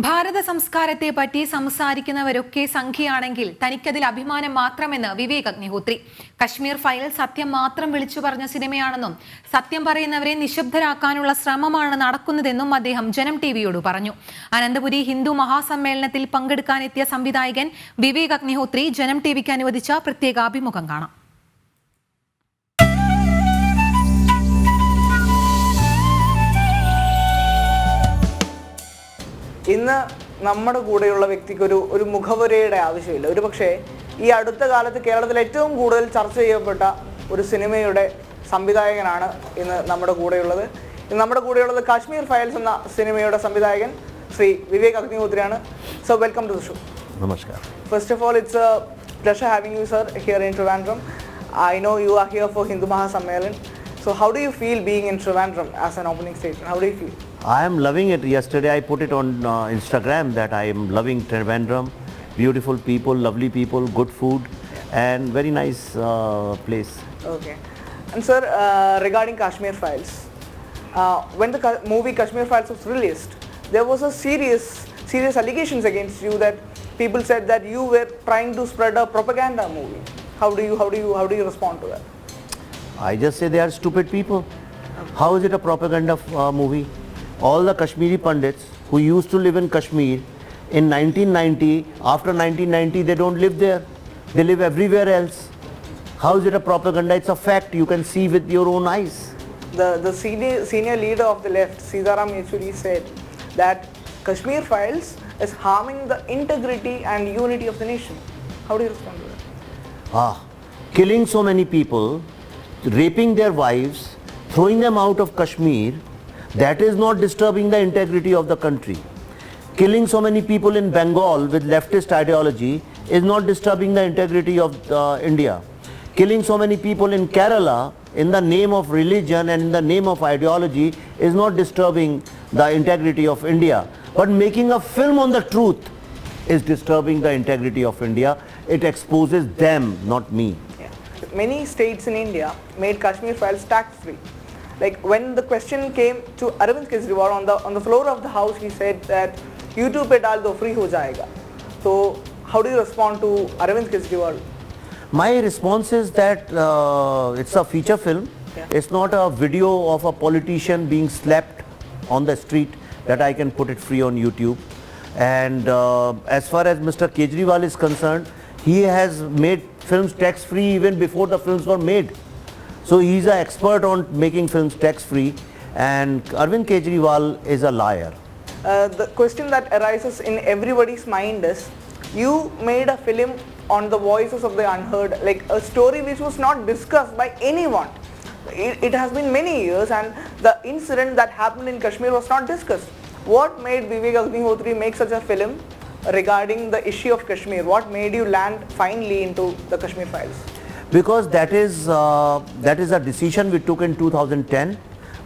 ഭാരത സംസ്കാരത്തെ പറ്റി സംസാരിക്കുന്നവരൊക്കെ സംഖ്യയാണെങ്കിൽ തനിക്കതിൽ അഭിമാനം മാത്രമെന്ന് വിവേക് അഗ്നിഹോത്രി. കശ്മീർ ഫയൽ സത്യം മാത്രം വിളിച്ചു പറഞ്ഞ സിനിമയാണെന്നും സത്യം പറയുന്നവരെ നിശബ്ദരാക്കാനുള്ള ശ്രമമാണ് നടക്കുന്നതെന്നും അദ്ദേഹം ജനം ടിവിയോട് പറഞ്ഞു. അനന്തപുരി ഹിന്ദു മഹാസമ്മേളനത്തിൽ പങ്കെടുക്കാനെത്തിയ സംവിധായകൻ വിവേക് അഗ്നിഹോത്രി ജനം ടിവിക്ക് അനുവദിച്ച പ്രത്യേക അഭിമുഖം കാണാം. ഇന്ന് നമ്മുടെ കൂടെയുള്ള വ്യക്തിക്ക് ഒരു മുഖവരയുടെ ആവശ്യമില്ല. ഒരു പക്ഷേ ഈ അടുത്ത കാലത്ത് കേരളത്തിൽ ഏറ്റവും കൂടുതൽ ചർച്ച ചെയ്യപ്പെട്ട ഒരു സിനിമയുടെ സംവിധായകനാണ് ഇന്ന് നമ്മുടെ കൂടെയുള്ളത്. നമ്മുടെ കൂടെയുള്ളത് കാശ്മീർ ഫയൽസ് എന്ന സിനിമയുടെ സംവിധായകൻ ശ്രീ വിവേക് അഗ്നിഹോത്രിയാണ്. So welcome to the show. Namaskar. First of all, it's a pleasure having you, sir, here in Trivandrum. I know you are here for Hindu Mahasammelan. So how do you feel being in Trivandrum as an opening statement? How do you feel? I am loving it. Yesterday I put it on Instagram that I am loving Trivandrum. Beautiful people, lovely people, good food, and very nice place. Okay. And sir, regarding Kashmir Files, when the movie Kashmir Files was released, there was a serious allegations against you that people said that you were trying to spread a propaganda movie. How do you respond to that? I just say they are stupid people. How is it a propaganda movie? All the Kashmiri Pandits who used to live in Kashmir in 1990, after 1990 they don't live there. They live everywhere else. How is it a propaganda? It's a fact. You can see with your own eyes. The senior leader of the left, Sitaram Yechuri, said that Kashmir Files is harming the integrity and unity of the nation. How do you respond to that? Killing so many people, raping their wives, throwing them out of Kashmir, that is not disturbing the integrity of the country. Killing so many people in Bengal with leftist ideology is not disturbing the integrity of India. Killing so many people in Kerala in the name of religion and in the name of ideology is not disturbing the integrity of India. But making a film on the truth is disturbing the integrity of India. It exposes them, not me. Yeah. Many states in India made Kashmir Files tax-free. Like when the question came to Arvind Kejriwal on the floor of the house, he said that YouTube pe dal do free ho jayega. So how do you respond to Arvind Kejriwal? My response is that it's a feature film. Yeah. It's not a video of a politician being slapped on the street that I can put it free on YouTube. And as far as Mr. Kejriwal is concerned, he has made films tax-free even before the films were made. So he's an expert on making films tax-free, and Arvind Kejriwal is a liar. The question that arises in everybody's mind is, you made a film on the voices of the unheard, like a story which was not discussed by anyone. It has been many years and the incident that happened in Kashmir was not discussed. What made Vivek Agnihotri make such a film regarding the issue of Kashmir? What made you land finally into the Kashmir Files? Because that is a decision we took in 2010.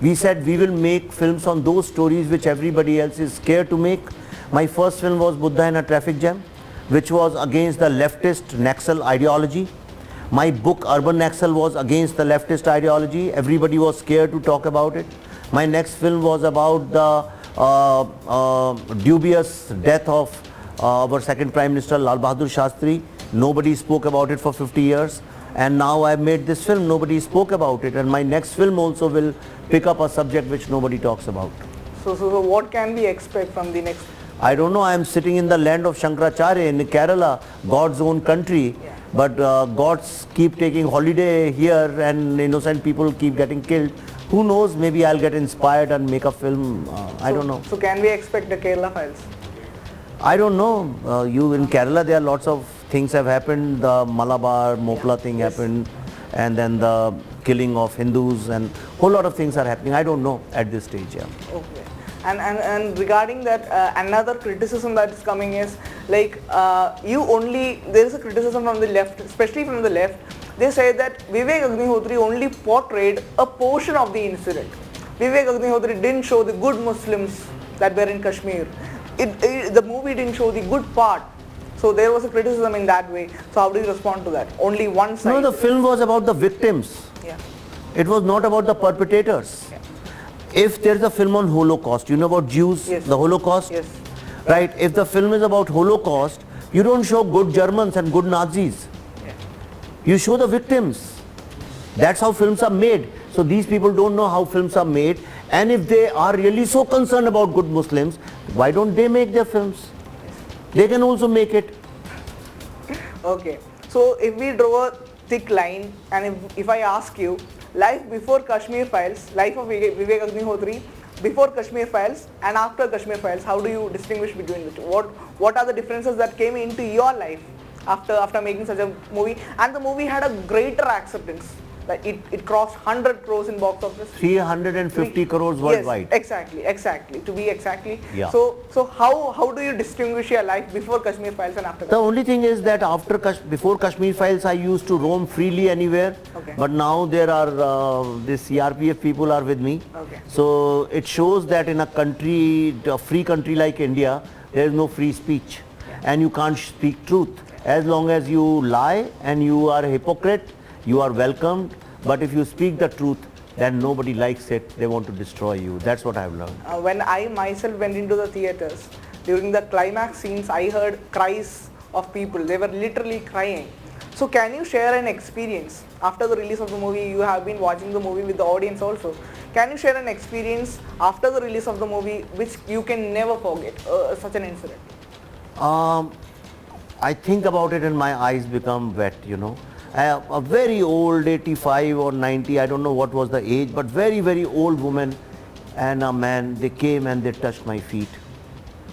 We said we will make films on those stories which everybody else is scared to make. My first film was Buddha in a Traffic Jam, which was against the leftist Naxal ideology. My book Urban Naxal was against the leftist ideology. Everybody was scared to talk about it. My next film was about the dubious death of our second Prime Minister Lal Bahadur Shastri. Nobody spoke about it for 50 years. And now I have made this film, nobody spoke about it, and my next film also will pick up a subject which nobody talks about. So what can we expect from the next? I don't know, I am sitting in the land of Shankaracharya in Kerala, God's own country, but gods keep taking holiday here and innocent people keep getting killed. Who knows, maybe I'll get inspired and make a film, I don't know. So can we expect the Kerala Files? I don't know, in Kerala there are lots of things have happened. The Malabar, Mopla thing happened, and then the killing of Hindus, and whole lot of things are happening. I don't know at this stage. Yeah. Okay. And regarding that, another criticism that is coming is like there is a criticism from the left, especially from the left. They say that Vivek Agnihotri only portrayed a portion of the incident. Vivek Agnihotri didn't show the good Muslims that were in Kashmir. The movie didn't show the good part. So there was a criticism in that way. So how do you respond to that? Only one side? No, the film was about the victims. Yeah. It was not about the perpetrators. Yeah. If there is a film on Holocaust, you know about Jews, yes. the Holocaust? Yes. right? If the film is about Holocaust, you don't show good Germans and good Nazis. You show the victims. That's how films are made. So these people don't know how films are made, and if they are really so concerned about good Muslims, why don't they make their films? They can also make it. Okay, so if we draw a thick line, and if I ask you, life before Kashmir Files, life of Vivek Agnihotri, before Kashmir Files and after Kashmir Files, how do you distinguish between the two? What are the differences that came into your life after making such a movie? And the movie had a greater acceptance. Like it crossed 100 crores in box office. 350 crores worldwide. Yes, exactly. To be exactly. Yeah. So how do you distinguish your life before Kashmir Files and after? The only thing is that before Kashmir Files, I used to roam freely anywhere. Okay. But now there are this CRPF people are with me. Okay. So it shows that in a free country like India, there is no free speech, and you can't speak truth. As long as you lie and you are a hypocrite, you are welcomed. But if you speak the truth, then nobody likes it. They want to destroy you. That's what I've learned. When I myself went into the theaters, during the climax scenes, I heard cries of people. They were literally crying. So can you share an experience after the release of the movie? You have been watching the movie with the audience also. Can you share an experience after the release of the movie which you can never forget, such an incident? I think about it and my eyes become wet, you know. A very old, 85 or 90, I don't know what was the age, but very, very old woman and a man, they came and they touched my feet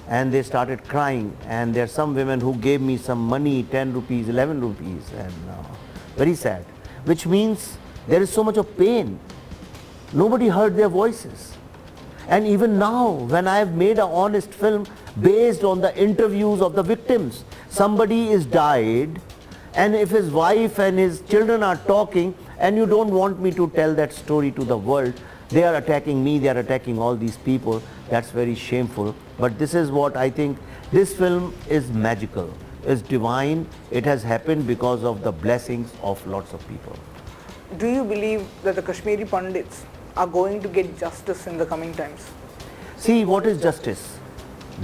and they started crying. And there are some women who gave me some money, 10 rupees, 11 rupees, and very sad, which means there is so much of pain. Nobody heard their voices. And even now, when I have made an honest film based on the interviews of the victims, somebody is died, and if his wife and his children are talking, and you don't want me to tell that story to the world, they are attacking me, they are attacking all these people, that's very shameful. But this is what I think, this film is magical, is divine, it has happened because of the blessings of lots of people. Do you believe that the Kashmiri Pandits are going to get justice in the coming times? See, what is justice?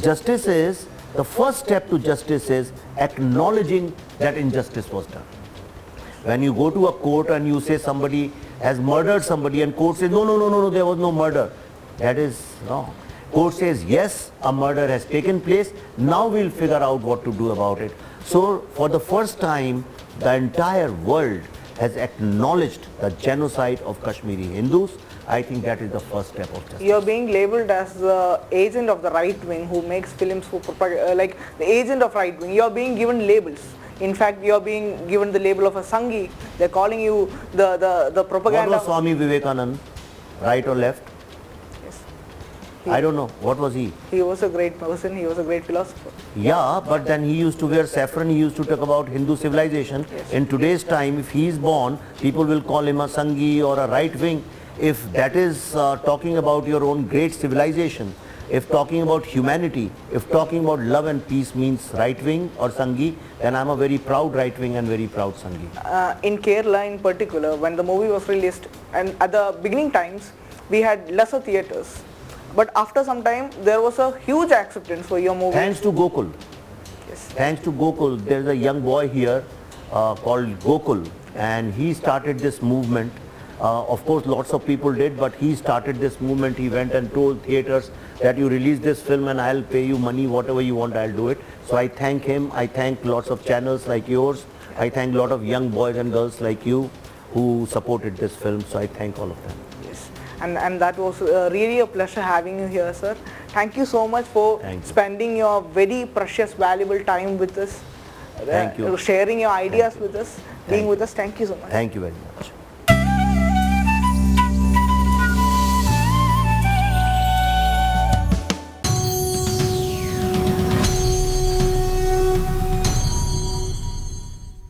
Justice is, the first step to justice is acknowledging that injustice was done. When you go to a court and you say somebody has murdered somebody and court says, no, there was no murder. That is wrong. Court says, yes, a murder has taken place. Now we'll figure out what to do about it. So for the first time, the entire world has acknowledged the genocide of Kashmiri Hindus. I think that is the first step of justice. You are being labelled as the agent of the right wing who makes films for like the agent of right wing. You are being given labels. In fact, you are being given the label of a Sanghi. They are calling you the propaganda. What was Swami Vivekananda? Right or left? Yes. I don't know. What was he? He was a great person. He was a great philosopher. Yeah, but then he used to wear saffron. He used to talk about Hindu civilization. Yes. In today's time, if he is born, people will call him a Sanghi or a right wing. If that is talking about your own great civilization, if talking about humanity, if talking about love and peace means right wing or Sanghi, then I'm a very proud right wing and very proud Sanghi. In Kerala in particular, when the movie was released, and at the beginning times, we had lesser theatres. But after some time, there was a huge acceptance for your movie. Thanks to Gokul. Yes. Thanks to Gokul, there's a young boy here called Gokul, and he started this movement. Of course, lots of people did, but he started this movement. He went and told theatres that you release this film and I'll pay you money, whatever you want, I'll do it. So I thank him. I thank lots of channels like yours. I thank a lot of young boys and girls like you who supported this film. So I thank all of them. Yes. And that was really a pleasure having you here, sir. Thank you so much for spending your very precious, valuable time with us. Thank you. Sharing your ideas with us, being with us. Thank you so much. Thank you very much.